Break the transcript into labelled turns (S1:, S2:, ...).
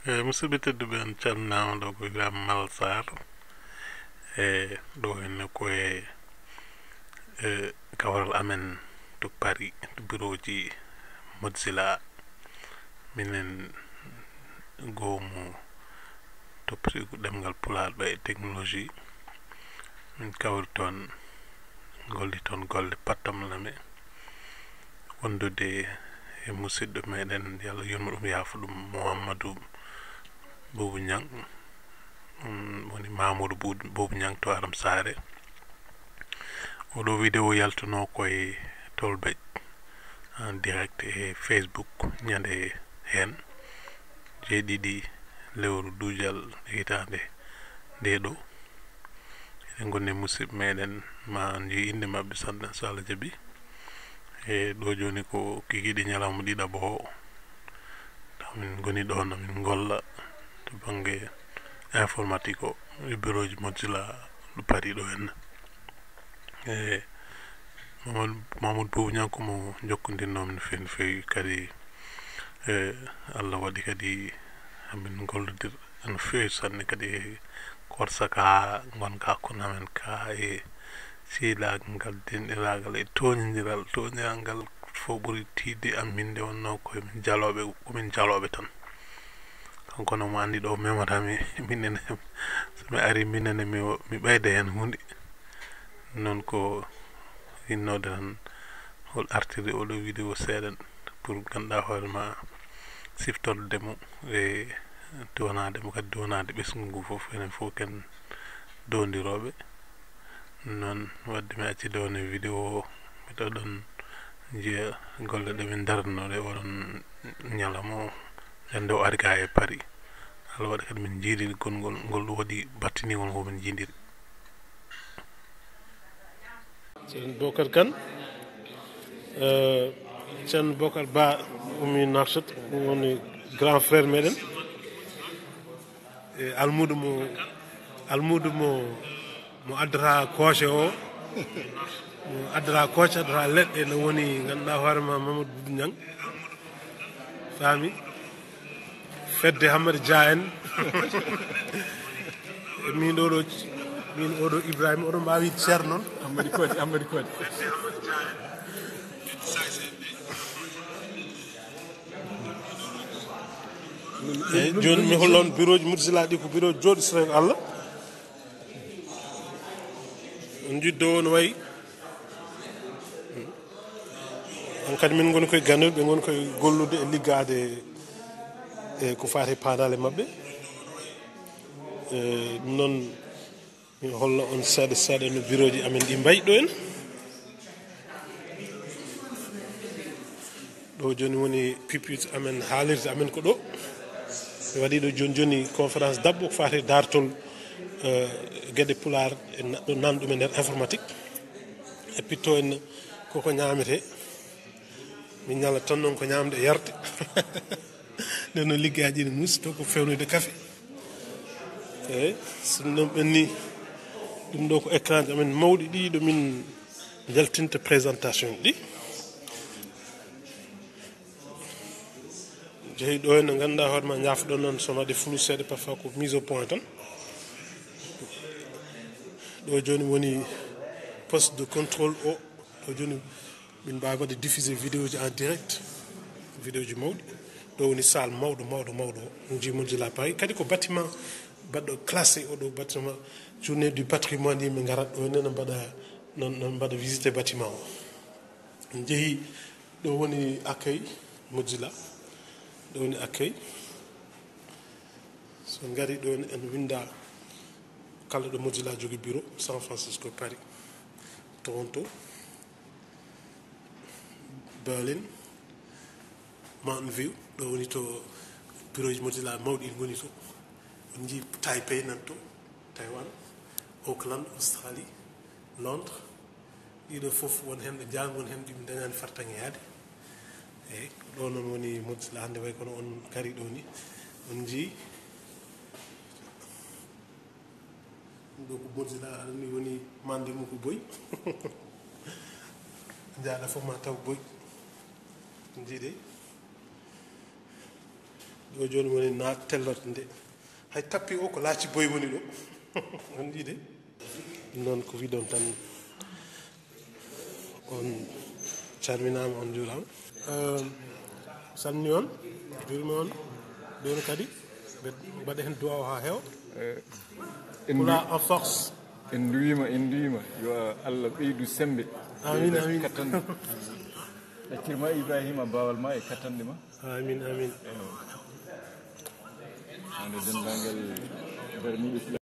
S1: musidɓe tedduɓe en calminama ɗo ko Ibrahima Mal Sarr ɗo henne koye kawral amen to Paris to bureau ji Mozilla minen goomu toppitigo ɗemgal Pulaar ɓe e technologie min kawri toon golli toon golle pattamlame wondude e musidɗo meɗen yalla yurmo ɗum yaafa ɗum Mouhamadou Boubou Niang woni Mamoudou Boubou Niang to Aram Sare oɗo vidéo yaltuno koye Tolbej en direct e Facebook ñande hen jeeɗiɗi lewru duujal hitande ndeɗo eɗen gonni musidɓe meɗen ma ji inde mabɓe sanne so Allah jaaɓi e ɗo joni ko kikiɗe ñalawma ɗiɗaɓo o min goni ɗo min golla to banggue informatique o e bureau ji Mozilla ɗo Paris ɗo henna e Mamadou Boubou Niang komo jokkodirnomi no fewi no fewi kadi Allah waɗi kadi amin gollodir no fewi sanne kadi korsaka ha gonka hakkude amen ka e sehilagal ngal denɗiragal e toñiral ngal fo ɓuuri tidde am minde wonno komin jaloɓe tan kanko mo andi ɗo mematami minene somi ari minene mi ɓeyda hen hunde non ko yinnode tan hol artirde oɗo vidéo seeɗan pour ganduɗa hoorema siftordemo e donademo kadi donade ɓesgu ngu foof enen fof ken dondiroɓe non wadde mi acci dewne vidéo miɗo ɗon jiiya golle ɗe min daranoɗe oɗon ñalawma o ñande o ari ga e Paris Allah waɗi kadi min jiiɗi ngol waɗi battinigol ngo min jiidiri ceerno Bocar Kane ceerno Bocar Ba umi Nouakchott woni grand frère meɗen e almudo mo addata koce o mo addata koce addata leɗɗe ne woni ganduɗa hoorema Mamadou Boubou Niang faami fedde Hamady Dia en min oɗo Ibrahima oɗo mbawi ceerno noon Hamady Kodé eyyi joni mi hollon bureau ji Mozilla ɗi ko bureau joɗitorego Allah on jiddo o no wayi on kadi min goni koye ganuɓe ɓe goni koye gollude e liggade e ko fati paadale mabɓe ɗum noon mi holla on seeɗa seeɗa no bureau ji amen ɗi mbayi ɗo en ɗo joni woni pupitre amen haalirde amen ko ɗo mi waɗi ɗo joni conférence dabbo ko fati dartol gueɗe Pulaar e nanɗum e nder informatique e pitto en koko ñamete min ñala tan noon ko ñamde e yarde nden noon liggaji ne muusi to ko fewnude kaafe eyyi sinno noon ɓenni ɗum ɗo ko écran ji amen mawɗi ɗi ɗo min jaltinta présentation ɗi jeeyi ɗo hen no ganduɗa hoorema jafɗon noon sono waɗi flou seeɗa parfois ko mise au point tan ɗo joni woni poste de contrôle o ɗo joni min mbawi wadde diffusé vidéo ji en direct vidéo ji mawɗi ɗo woni salle mawɗo o ji Mozilla Paris kadi ko bâtiment baɗɗo classé oɗo bâtiment journée du patrimoine yimɓe garat ɗo henne no mbaɗa visité bâtiment o en jeehi ɗo woni accueil Mozilla ɗo woni accueil so gari ɗo en winda kala ɗo Mozilla jogui bureau San Francisco Paris Toronto Berlin Mountain View ɗo woni to bureau ji Mozilla mawɗi ɗi goni to on jii Taipei nan to Taiwan Auckland Australie Londres ɗiɗo foof won hen ɓe jaa won hen ɗiɓe dañani fartaŋe yaade eyyi ɗo noon woni Mozilla hande way kono on gari ɗo ni on jii ɗo ko Mozilla ni woni mande mum ko boyi jaaɗa fof ma taw boyi jiiɗe
S2: ɗo joni woni na tellorde nde hay tappi o ko laaci boy woni ɗo on ɗide noon ko wiɗon tan on calminama on juurama salmini on jurimi on ɗon kadi ɓe mbaɗa hen duwaw ha heewa pula en force
S3: en duwima yo Allah ɓeydu sembe
S2: amin amin
S3: kattanɗe ɗaccirma Ibrahima bawal ma e kattanɗe ma
S2: amin amin
S3: hande dendagal darni